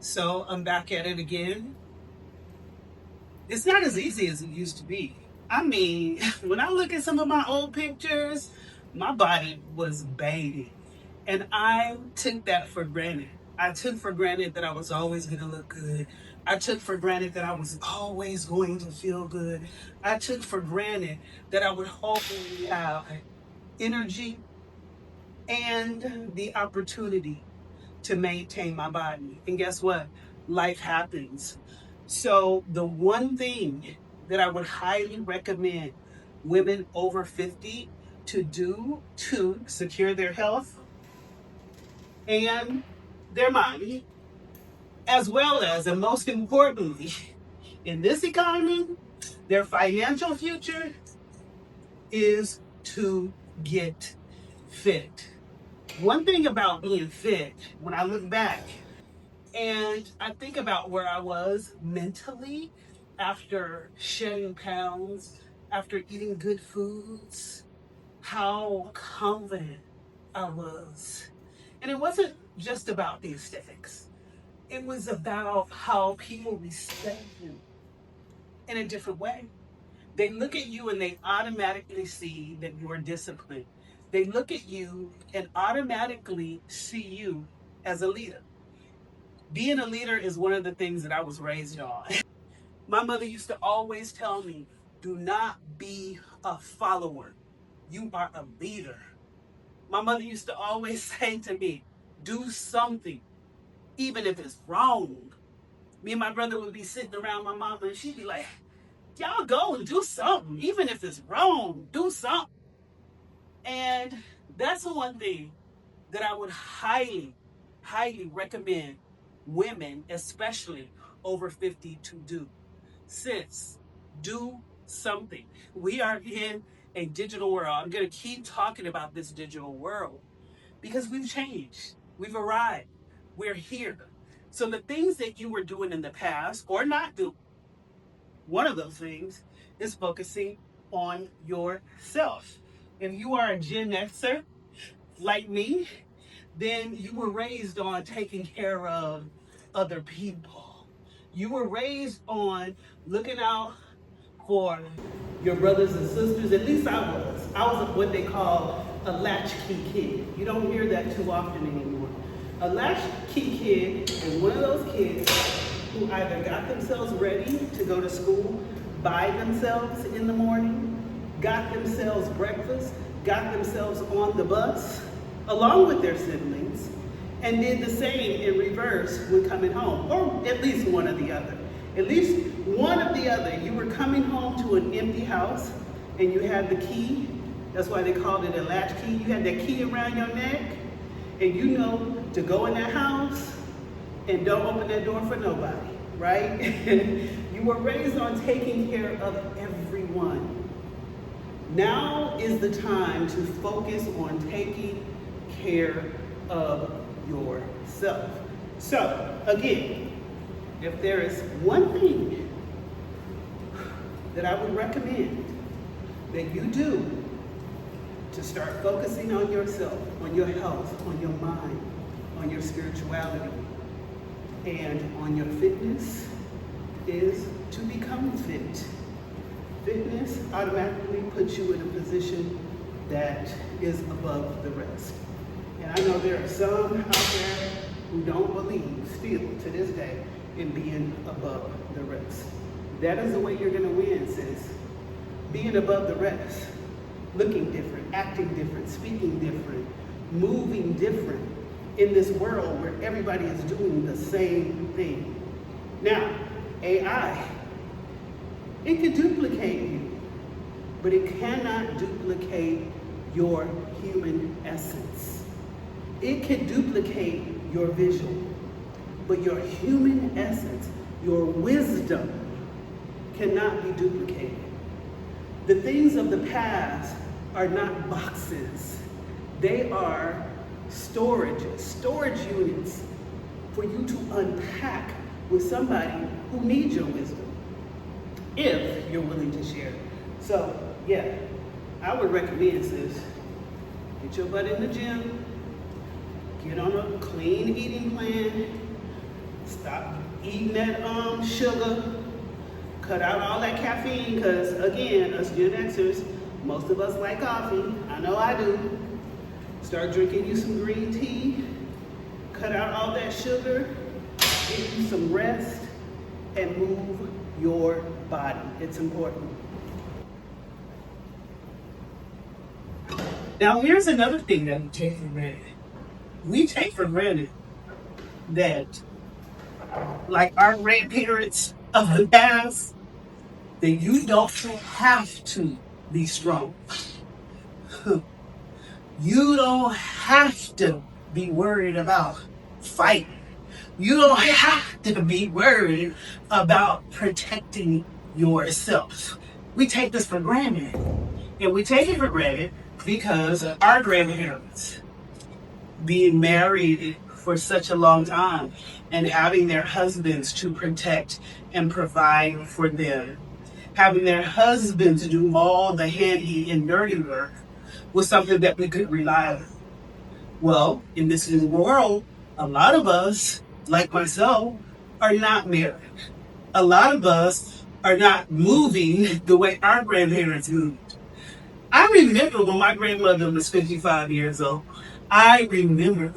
So I'm back at it again. It's not as easy as it used to be. I mean, when I look at some of my old pictures, my body was banging. And I took that for granted. I took for granted that I was always going to look good. I took for granted that I was always going to feel good. I took for granted that I would always have energy and the opportunity to maintain my body. And guess what? Life happens. So, the one thing that I would highly recommend women over 50 to do to secure their health and their mind, as well as, and most importantly, in this economy, their financial future is to get fit. One thing about being fit, when I look back and I think about where I was mentally after shedding pounds, after eating good foods, how confident I was. And it wasn't just about the aesthetics. It was about how people respect you in a different way. They look at you and they automatically see that you are disciplined. They look at you and automatically see you as a leader. Being a leader is one of the things that I was raised on. My mother used to always tell me, do not be a follower. You are a leader. My mother used to always say to me, do something, even if it's wrong. Me and my brother would be sitting around my mama and she'd be like, y'all go and do something, even if it's wrong, do something. And that's the one thing that I would highly, highly recommend women, especially over 50, to do. Sis, do something. We are in a digital world. I'm going to keep talking about this digital world because we've changed. We've arrived. We're here. So the things that you were doing in the past or not do, one of those things is focusing on yourself. If you are a Gen Xer like me, then you were raised on taking care of other people. You were raised on looking out for your brothers and sisters. At least I was. I was what they call a latchkey kid. You don't hear that too often anymore. A latchkey kid is one of those kids who either got themselves ready to go to school by themselves in the morning, got themselves breakfast, got themselves on the bus along with their siblings, and did the same in reverse when coming home, or at least one or the other. At least one of the other. You were coming home to an empty house and you had the key. That's why they called it a latch key. You had that key around your neck and you know to go in that house and don't open that door for nobody, right? You were raised on taking care of everyone. Now is the time to focus on taking care of yourself. So, again, if there is one thing that I would recommend that you do to start focusing on yourself, on your health, on your mind, on your spirituality, and on your fitness, is to become fit. Fitness automatically puts you in a position that is above the rest. And I know there are some out there who don't believe, still to this day, in being above the rest. That is the way you're going to win, sis. Being above the rest, looking different, acting different, speaking different, moving different in this world where everybody is doing the same thing. Now, AI, it can duplicate you, but it cannot duplicate your human essence. It can duplicate your visual, but your human essence, your wisdom, cannot be duplicated. The things of the past are not boxes. They are storage units for you to unpack with somebody who needs your wisdom, if you're willing to share. So, yeah, I would recommend, sis, if Get your butt in the gym. Get on a clean eating plan. Stop eating that sugar. Cut out all that caffeine, because again, us Gen Xers, most of us like coffee. I know I do. Start drinking you some green tea. Cut out all that sugar. Get you some rest and move your body. It's important. Now, here's another thing that we take for granted. We take for granted that, like our grandparents of the past, that you don't have to be strong. You don't have to be worried about fighting. You don't have to be worried about protecting yourself. We take this for granted. And we take it for granted because our grandparents being married for such a long time and having their husbands to protect and provide for them, having their husbands do all the handy and dirty work was something that we could rely on. Well, in this new world, a lot of us, like myself, are not married. A lot of us are not moving the way our grandparents moved. I remember when my grandmother was 55 years old. I remember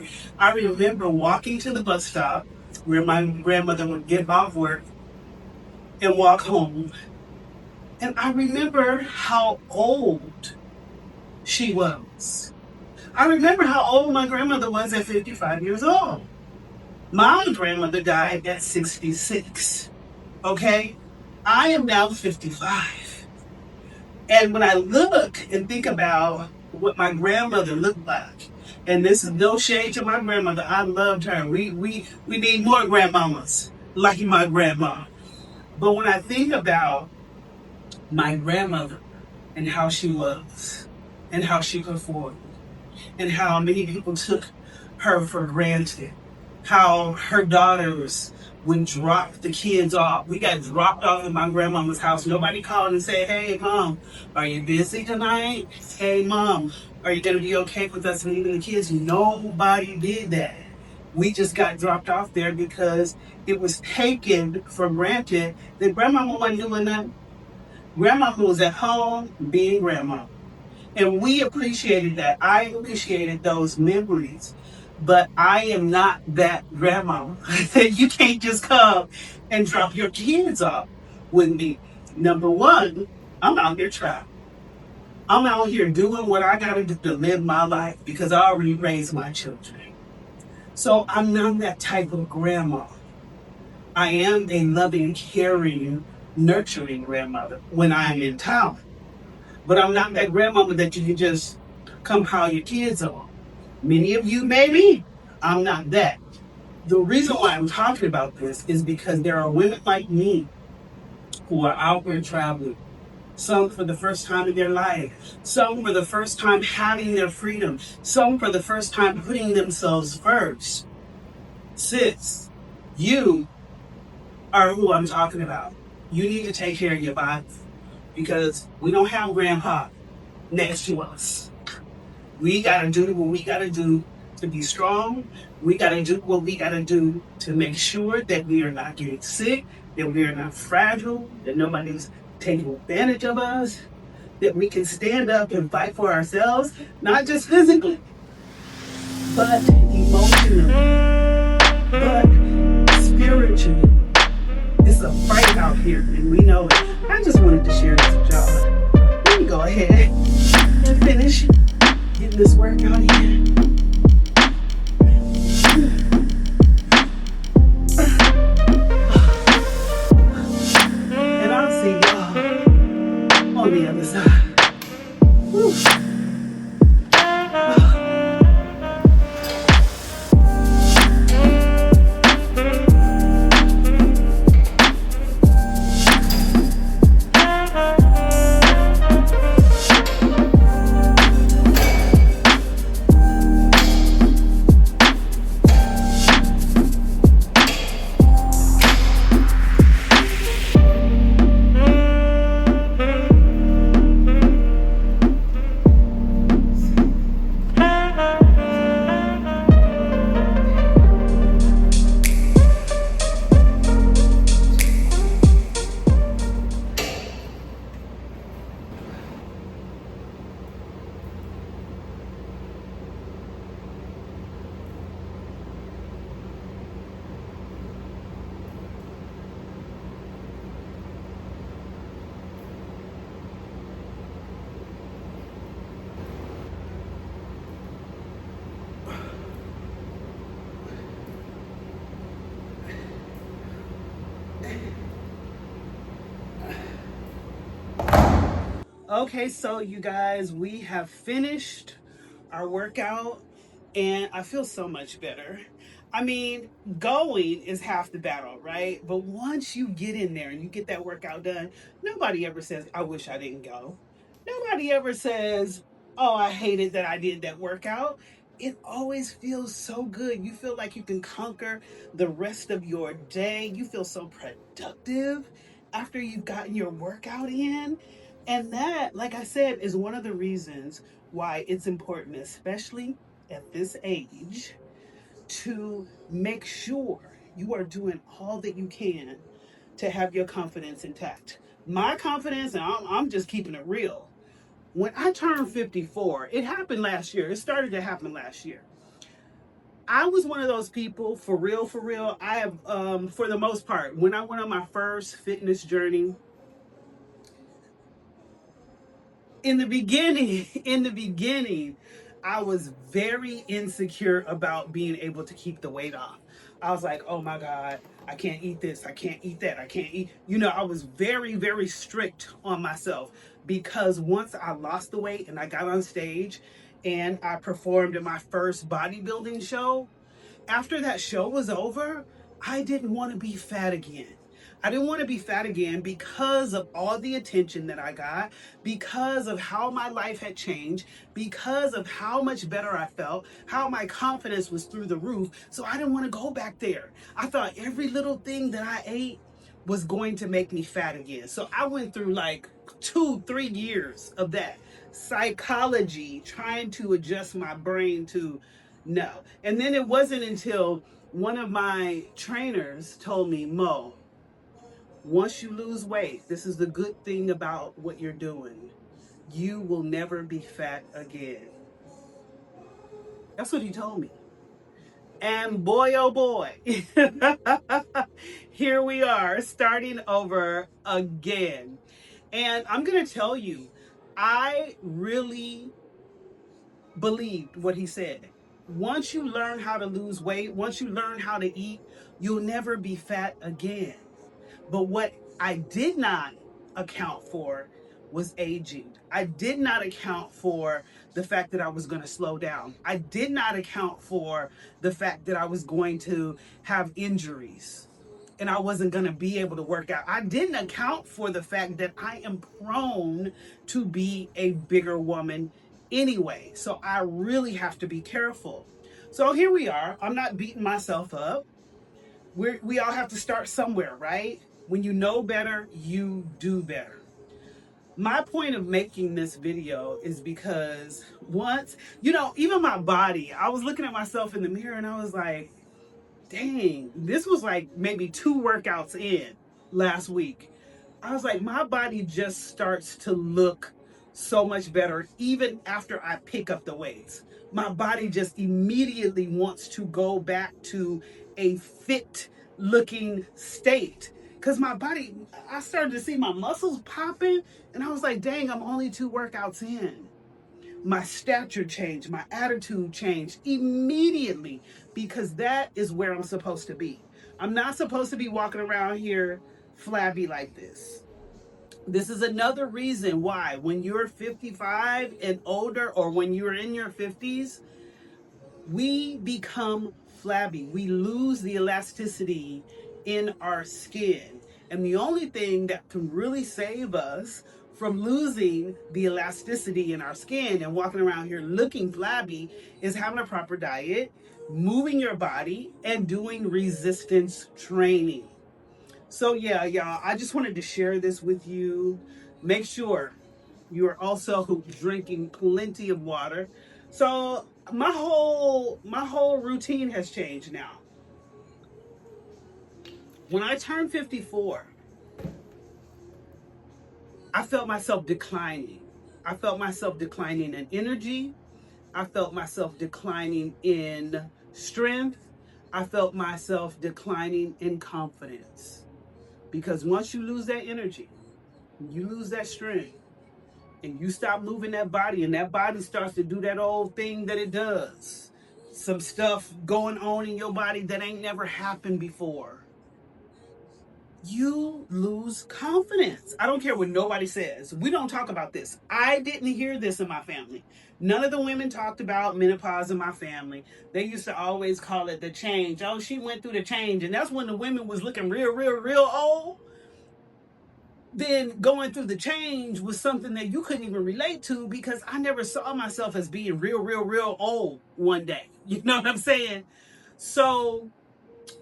walking to the bus stop where my grandmother would get off work and walk home. And I remember how old she was. I remember how old my grandmother was at 55 years old. My grandmother died at 66. Okay? I am now 55. And when I look and think about what my grandmother looked like, and this is no shade to my grandmother, I loved her. We need more grandmamas like my grandma. But when I think about my grandmother and how she was, and how she performed, and how many people took her for granted, how her daughters would drop the kids off. We got dropped off in my grandmama's house. Nobody called and said, "Hey, Mom, are you busy tonight? Hey, Mom, are you going to be okay with us leaving the kids?" Nobody did that. We just got dropped off there because it was taken for granted that grandmama wasn't doing nothing. Grandmama was at home being grandma. And we appreciated that. I appreciated those memories. But I am not that grandma. You can't just come and drop your kids off with me. Number one, I'm out here traveling. I'm out here doing what I got to do to live my life because I already raised my children. So I'm not that type of grandma. I am a loving, caring, nurturing grandmother when I'm in town. But I'm not that grandmama that you can just come call your kids on. Many of you may be. I'm not that. The reason why I'm talking about this is because there are women like me who are out there traveling. Some for the first time in their life. Some for the first time having their freedom. Some for the first time putting themselves first. Sis, you are who I'm talking about. You need to take care of your body because we don't have grandpa next to us. We got to do what we got to do to be strong. We got to do what we got to do to make sure that we are not getting sick, that we are not fragile, that nobody's taking advantage of us, that we can stand up and fight for ourselves, not just physically, but emotionally, but spiritually. It's a fight out here, and we know it. I just wanted to share this with y'all. Let me go ahead and finish getting this workout in. And I'll see y'all on the other side. Woo. Okay, so you guys, we have finished our workout and I feel so much better. I mean, going is half the battle, right? But once you get in there and you get that workout done, nobody ever says, I wish I didn't go. Nobody ever says, oh, I hated that I did that workout. It always feels so good. You feel like you can conquer the rest of your day. You feel so productive after you've gotten your workout in. And that, like I said, is one of the reasons why it's important, especially at this age, to make sure you are doing all that you can to have your confidence intact. My confidence, and I'm just keeping it real. When I turned 54, it happened last year. It started to happen last year. I was one of those people, for real, for real. I have, for the most part, when I went on my first fitness journey, in the beginning, I was very insecure about being able to keep the weight off. I was like, oh my God, I can't eat this. I can't eat that. I can't eat. I was very, very strict on myself because once I lost the weight and I got on stage and I performed in my first bodybuilding show, after that show was over, I didn't want to be fat again. I didn't want to be fat again because of all the attention that I got, because of how my life had changed, because of how much better I felt, how my confidence was through the roof. So I didn't want to go back there. I thought every little thing that I ate was going to make me fat again. So I went through like 2-3 years of that psychology, trying to adjust my brain to no. And then it wasn't until one of my trainers told me, Mo, once you lose weight, this is the good thing about what you're doing. You will never be fat again. That's what he told me. And boy, oh boy, here we are starting over again. And I'm going to tell you, I really believed what he said. Once you learn how to lose weight, once you learn how to eat, you'll never be fat again. But what I did not account for was aging. I did not account for the fact that I was going to slow down. I did not account for the fact that I was going to have injuries and I wasn't going to be able to work out. I didn't account for the fact that I am prone to be a bigger woman anyway. So I really have to be careful. So here we are. I'm not beating myself up. We all have to start somewhere, right? When you know better, you do better. My point of making this video is because once, even my body, I was looking at myself in the mirror and I was like, dang, this was like maybe 2 workouts in last week. I was like, my body just starts to look so much better even after I pick up the weights. My body just immediately wants to go back to a fit looking state. Because my body, I started to see my muscles popping, and I was like, dang, I'm only 2 workouts in. My stature changed, my attitude changed immediately because that is where I'm supposed to be. I'm not supposed to be walking around here flabby like this. This is another reason why when you're 55 and older, or when you're in your 50s, we become flabby. We lose the elasticity in our skin. And the only thing that can really save us from losing the elasticity in our skin and walking around here looking flabby is having a proper diet, moving your body, and doing resistance training. So yeah, y'all, I just wanted to share this with you. Make sure you are also drinking plenty of water. So my whole routine has changed now. When I turned 54, I felt myself declining. I felt myself declining in energy. I felt myself declining in strength. I felt myself declining in confidence. Because once you lose that energy, you lose that strength, and you stop moving that body, and that body starts to do that old thing that it does. Some stuff going on in your body that ain't never happened before. you lose confidence. I don't care what nobody says. We don't talk about this. I didn't hear this in my family. None of the women talked about menopause in my family. They used to always call it the change. Oh, she went through the change. And that's when the women was looking real old. Then going through the change was something that you couldn't even relate to, because I never saw myself as being real old one day. You know what I'm saying? So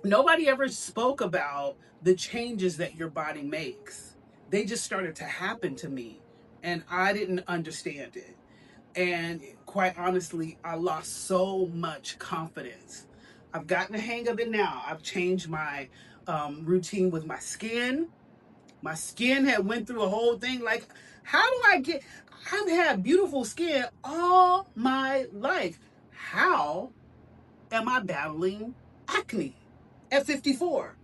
nobody ever spoke about the changes that your body makes. They just started to happen to me, and I didn't understand it. And quite honestly, I lost so much confidence. I've gotten the hang of it now. I've changed my routine with my skin. My skin had went through a whole thing. Like, how do I get? I've had beautiful skin all my life. How am I battling acne at 54?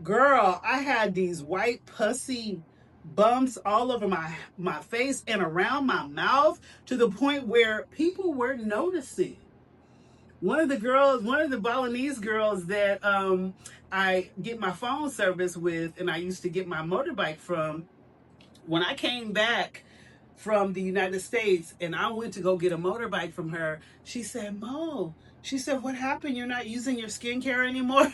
Girl, I had these white pussy bumps all over my face and around my mouth, to the point where people were noticing. One of the Balinese girls that I get my phone service with, and I used to get my motorbike from, when I came back from the United States and I went to go get a motorbike from her, she said, Mo, she said, what happened? You're not using your skincare anymore?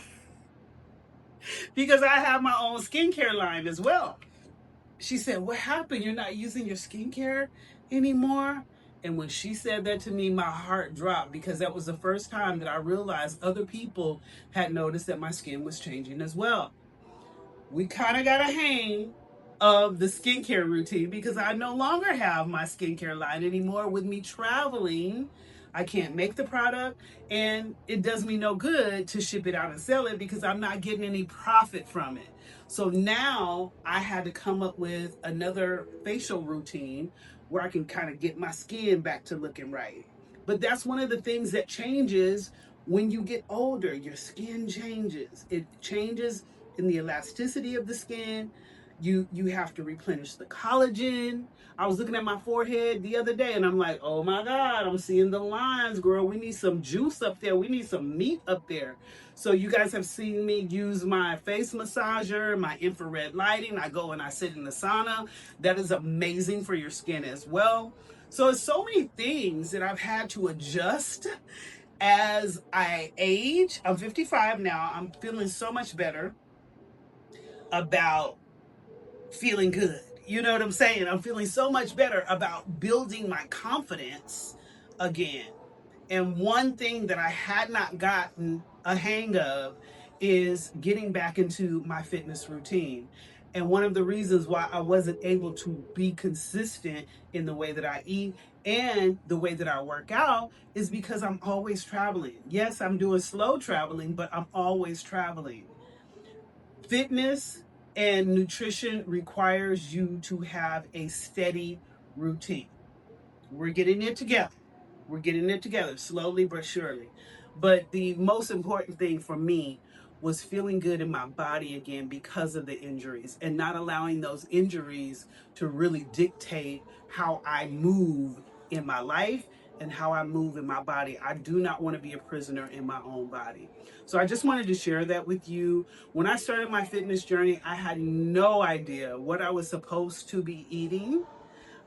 Because I have my own skincare line as well. She said, what happened? You're not using your skincare anymore? And when she said that to me, my heart dropped, because that was the first time that I realized other people had noticed that my skin was changing as well. We kind of got a hang of the skincare routine, because I no longer have my skincare line anymore. With me traveling, I can't make the product, and it does me no good to ship it out and sell it, because I'm not getting any profit from it. So now I had to come up with another facial routine where I can kind of get my skin back to looking right. But that's one of the things that changes when you get older. Your skin changes. It changes in the elasticity of the skin. You have to replenish the collagen. I was looking at my forehead the other day and I'm like, oh my God, I'm seeing the lines, girl. We need some juice up there. We need some meat up there. So you guys have seen me use my face massager, my infrared lighting. I go and I sit in the sauna. That is amazing for your skin as well. So it's so many things that I've had to adjust as I age. I'm 55 now. I'm feeling so much better about feeling good. You know what I'm saying? I'm feeling so much better about building my confidence again. And one thing that I had not gotten a hang of is getting back into my fitness routine. And one of the reasons why I wasn't able to be consistent in the way that I eat and the way that I work out is because I'm always traveling. Yes, I'm doing slow traveling, but I'm always traveling. Fitness and nutrition requires you to have a steady routine. We're getting it together. We're getting it together slowly but surely. But the most important thing for me was feeling good in my body again because of the injuries, and not allowing those injuries to really dictate how I move in my life and how I move in my body. I do not want to be a prisoner in my own body. So I just wanted to share that with you. When I started my fitness journey, I had no idea what I was supposed to be eating.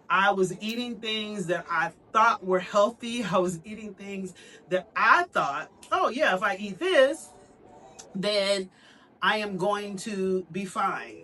I was eating things that I thought were healthy. I was eating things that I thought, oh yeah, if I eat this, then I am going to be fine.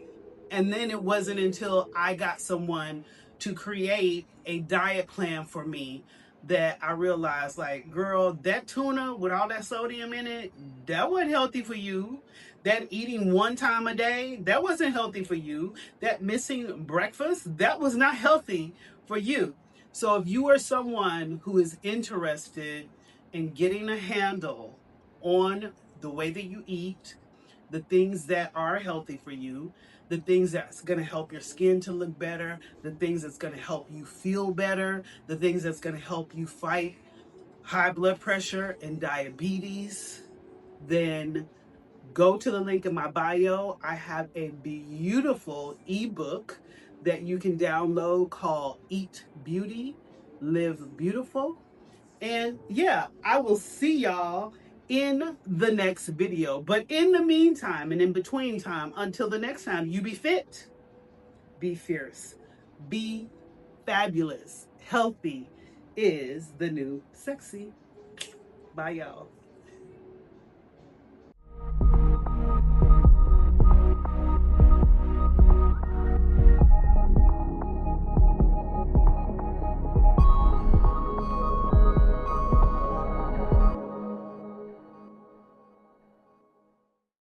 And then it wasn't until I got someone to create a diet plan for me that I realized, like, girl, that tuna with all that sodium in it, that wasn't healthy for you. That eating one time a day, that wasn't healthy for you. That missing breakfast, that was not healthy for you. So if you are someone who is interested in getting a handle on the way that you eat, the things that are healthy for you, the things that's going to help your skin to look better, the things that's going to help you feel better, the things that's going to help you fight high blood pressure and diabetes, then go to the link in my bio. I have a beautiful ebook that you can download called Eat Beauty, Live Beautiful. And yeah, I will see y'all in the next video. But in the meantime and in between time, until the next time, you be fit, be fierce, be fabulous. Healthy is the new sexy. Bye, y'all.